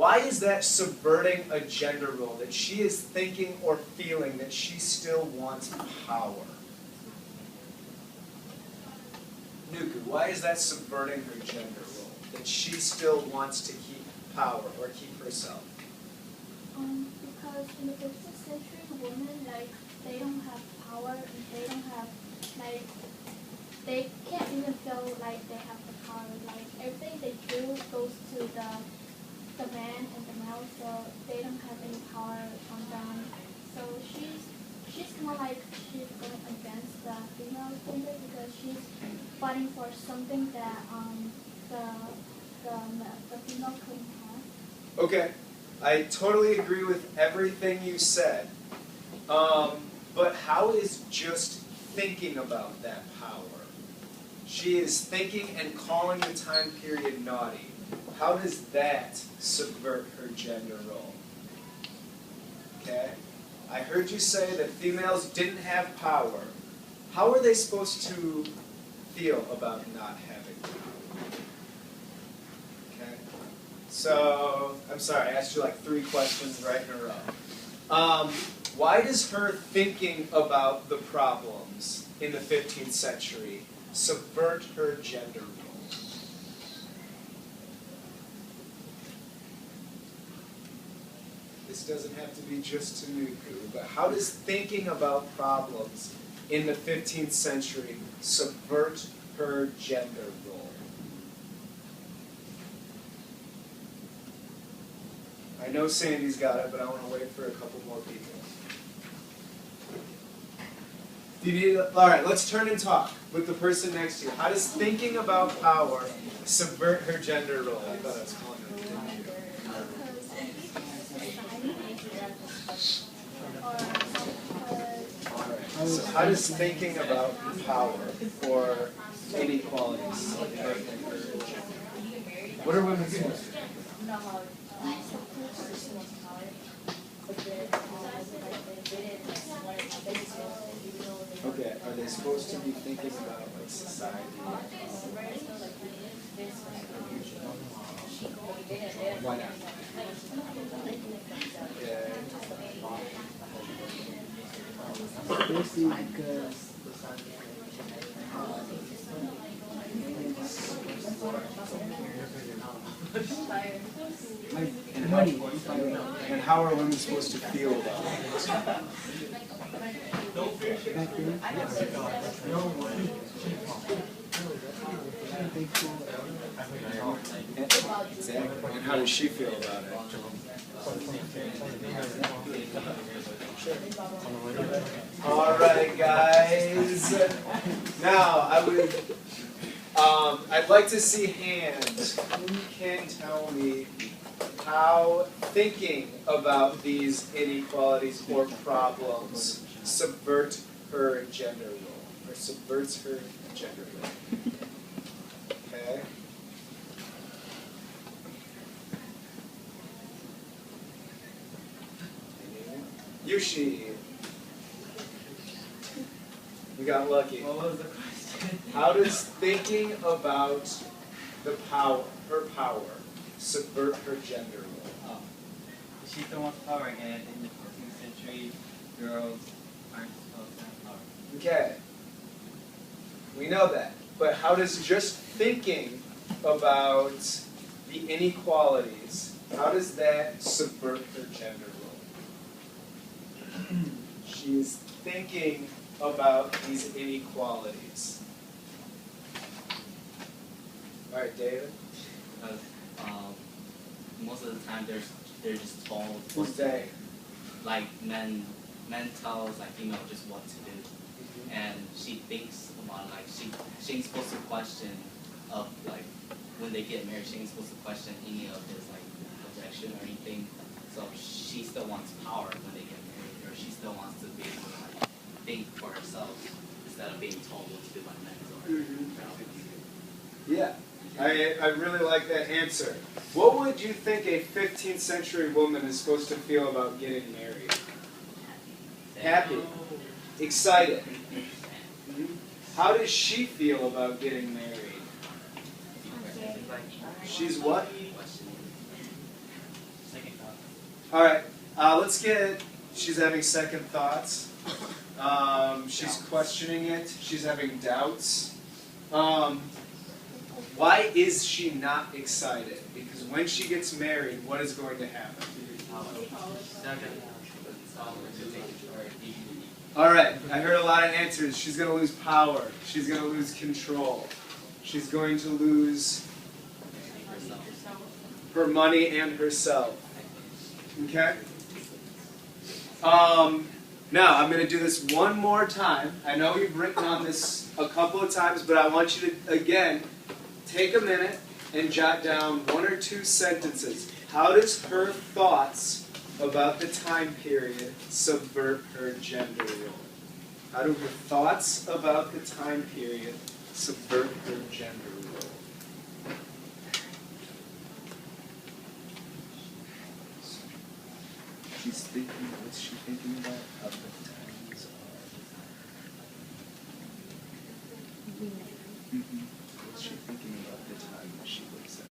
Why is that subverting a gender role? That she is thinking or feeling that she still wants power? Nuku, why is that subverting her gender role? That she still wants to keep power or keep herself? Because in the 15th century, women, they don't have power, and they don't have, they can't even feel like they have the power. Everything they do goes to the man and the male, so they don't have any power on them. So she's kind of like she's going against the female gender because she's fighting for something that the female couldn't have. Okay, I totally agree with everything you said. But how is just thinking about that power? She is thinking and calling the time period naughty. How does that subvert her gender role? Okay? I heard you say that females didn't have power. How are they supposed to feel about not having power? Okay? So, I'm sorry, I asked you like 3 questions right in a row. Why does her thinking about the problems in the 15th century subvert her gender role? This doesn't have to be just to Nuku, but how does thinking about problems in the 15th century subvert her gender role? I know Sandy's got it, but I want to wait for a couple more people. Do you need, all right, let's turn and talk with the person next to you. How does thinking about power subvert her gender role? I thought I was calling her. So how does thinking about power or inequalities subvert her gender? What are women supposed to do? Okay, are they supposed to be thinking about like society? Why not? Okay. Mostly because and money. And how are women supposed to feel about it? back then, Exactly. And how does she feel about it? All right, guys. Now, I'd like to see hands. Who can tell me how thinking about these inequalities or problems subvert her gender role, or subverts her gender role? Okay. Yushi. We got lucky. What was the question? How does thinking about the power, her power, subvert her gender role? Oh. She still wants power, and in the 14th century, girls aren't supposed to have power. Okay. We know that. But how does just thinking about the inequalities, how does that subvert her gender role? She is thinking about these inequalities. All right, David? Because most of the time they're just told. Who's they? Like men tells like female just what to do, and she thinks about like she ain't supposed to question of like when they get married. She ain't supposed to question any of his like objection or anything. So she still wants power when they get married, or she still wants to be able to like think for herself instead of being told what to do by men. Yeah. I really like that answer. What would you think a 15th century woman is supposed to feel about getting married? Happy. Excited. How does she feel about getting married? She's what? All right, let's get, she's having second thoughts. She's questioning it. She's having doubts. Why is she not excited? Because when she gets married, what is going to happen? All right, I heard a lot of answers. She's going to lose power. She's going to lose control. She's going to lose her money and herself. Okay? Now, I'm going to do this one more time. I know you've written on this a couple of times, but I want you to, again, take a minute and jot down 1 or 2 sentences. How does her thoughts about the time period subvert her gender role? How do her thoughts about the time period subvert her gender role? She's thinking, what's she thinking about? How the times are. What's she thinking about the time that she lives in?